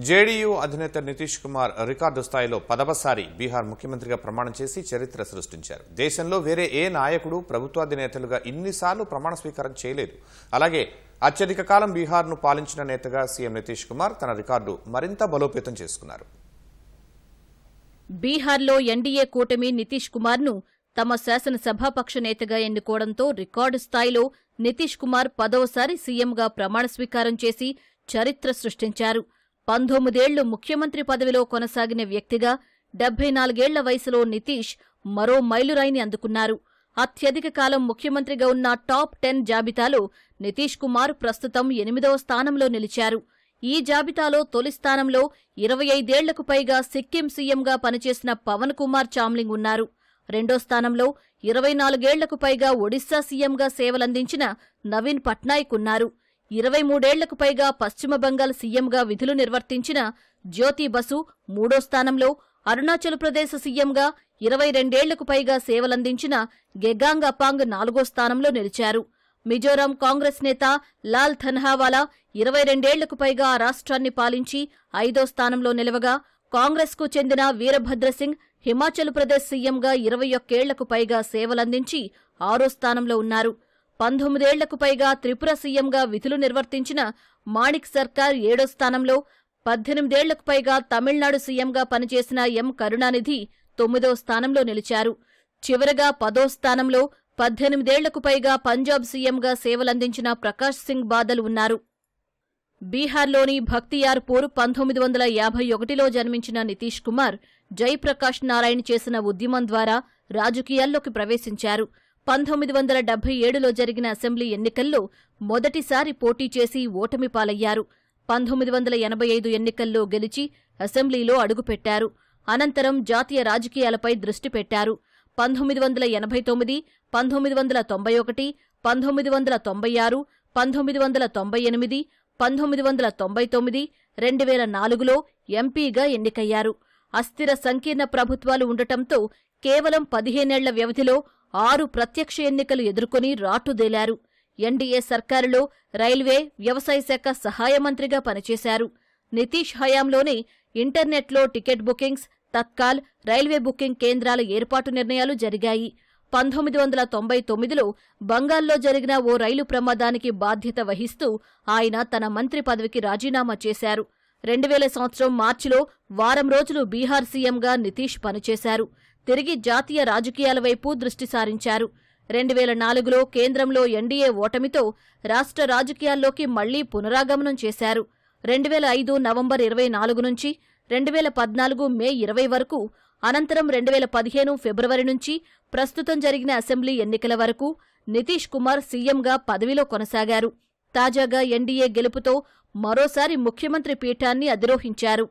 JDU అధినేత Nitish Kumar record స్థాయిలో 10వసారి బీహార్ ముఖ్యమంత్రిగా ప్రమాణం చేసి చరిత్ర సృష్టించారు. దేశంలో వేరే ఏ నాయకుడు ప్రభుత్వాధినేతలుగా ఇన్నిసార్లు ప్రమాణ స్వీకారం చేయలేదు. అలాగే అత్యధిక కాలం బీహార్ను పాలించిన నేతగా సీఎం నితీష్ కుమార్ తన రికార్డు మరింత బలోపేతం చేసుకున్నారు. బీహార్లో ఎన్డీఏ కూటమి నితీష్ కుమార్ను తమ శాసనసభాపక్ష నేతగా ఎన్నుకోవడంతో రికార్డు స్థాయిలో నితీష్ కుమార్ 10వసారి సీఎంగా ప్రమాణ స్వీకారం చేసి చరిత్ర సృష్టించారు. 19 ఏళ్లు ముఖ్యమంత్రి పదవిలో కొనసాగిన వ్యక్తిగా 74 ఏళ్ల వయసులో నితీష్ మరో మైలురాయిని అందుకున్నారు. అత్యధిక కాలం ముఖ్యమంత్రిగా ఉన్న టాప్ 10 జాబితాలో నితీష్ కుమార్ ప్రస్తుతం 8వ స్థానంలో నిలిచారు. ఈ జాబితాలో తొలి స్థానంలో 25 ఏళ్లకు పైగా సిక్కిం సీఎంగా పనిచేసిన పవన్ కుమార్ చామ్లింగ్ ఉన్నారు. రెండో స్థానంలో 24 ఏళ్లకు పైగా ఒడిశా సీఎంగా సేవలందించిన నవీన్ పట్నాయక్ ఉన్నారు. 23 ఏళ్లకు పైగా పశ్చిమ బంగాల్ సీఎంగా విధులు నిర్వర్తించిన జ్యోతి బసు మూడో స్థానంలో, అరుణాచల్ ప్రదేశ్ సీఎంగా 22 ఏళ్లకు పైగా సేవలందించిన గెగాంగ్ అపాంగ్ 4వ స్థానంలో నిలిచారు. మిజోరాం కాంగ్రెస్ నేత లాల్ థన్హావాలా 22 ఏళ్లకు పైగా ఆ రాష్ట్రాన్ని పాలించి 5వ స్థానంలో నిలవగా, కాంగ్రెస్కు చెందిన వీరభద్రసింగ్ హిమాచల్ ప్రదేశ్ సీఎంగా 21 ఏళ్లకు పైగా సేవలందించి 6వ స్థానంలో ఉన్నారు. 19 ఏళ్లకు పైగా త్రిపుర సీఎంగా విధులు నిర్వర్తించిన మాణిక్ సర్కార్ 7వ స్థానంలో, 18 ఏళ్లకు పైగా తమిళనాడు సీఎంగా పనిచేసిన ఎం కరుణానిధి 9వ స్థానంలో నిలిచారు. చివరగా 10వ స్థానంలో 18 ఏళ్లకు పైగా పంజాబ్ సీఎంగా సేవలందించిన ప్రకాష్ సింగ్ బాదల్ ఉన్నారు. బీహార్లోని భక్తియార్పూర్ 1951లో జన్మించిన నితీష్ కుమార్ జయప్రకాష్ నారాయణ్ చేసిన ఉద్యమం ద్వారా రాజకీయాల్లోకి ప్రవేశించారు. 1977లో జరిగిన అసెంబ్లీ ఎన్నికల్లో మొదటిసారి పోటీ చేసి ఓటమి పాలయ్యారు. 1985 ఎన్నికల్లో గెలిచి అసెంబ్లీలో అడుగుపెట్టారు. అనంతరం జాతీయ రాజకీయాలపై దృష్టి పెట్టారు. 1989, 1991, 1996, 1998, 1999, 2004లో ఎంపీగా ఎన్నికయ్యారు. అస్థిర సంకీర్ణ ప్రభుత్వాలు ఉండటంతో కేవలం 15 ఏళ్ల వ్యవధిలో 6 ప్రత్యక్ష ఎన్నికలు ఎదుర్కొని రాటుదేలారు. ఎన్డీఏ సర్కారులో రైల్వే, వ్యవసాయ శాఖ సహాయ మంత్రిగా పనిచేశారు. నితీష్ హయాంలోనే ఇంటర్నెట్లో ticket bookings, Tatkal, railway booking కేంద్రాల ఏర్పాటు నిర్ణయాలు జరిగాయి. 1999లో బంగాల్లో జరిగిన ఓ రైలు ప్రమాదానికి బాధ్యత వహిస్తూ ఆయన తన మంత్రి పదవికి రాజీనామా చేశారు. 2000 మార్చిలో వారం రోజులు బీహార్ సీఎంగా నితీష్ పనిచేశారు. తిరిగి జాతీయ రాజకీయాల వైపు దృష్టి సారించారు. 2004లో కేంద్రంలో ఎన్డీఏ ఓటమితో రాష్ట్ర రాజకీయాల్లోకి మళ్లీ పునరాగమనం చేశారు. 2005 నవంబర్ 24 నుంచి 2014 మే 20 వరకు, అనంతరం 2015 ఫిబ్రవరి నుంచి ప్రస్తుతం జరిగిన అసెంబ్లీ ఎన్నికల వరకు నితీష్ కుమార్ సీఎంగా పదవిలో కొనసాగారు. తాజాగా ఎన్డీఏ గెలుపుతో మరోసారి ముఖ్యమంత్రి పీఠాన్ని అధిరోహించారు.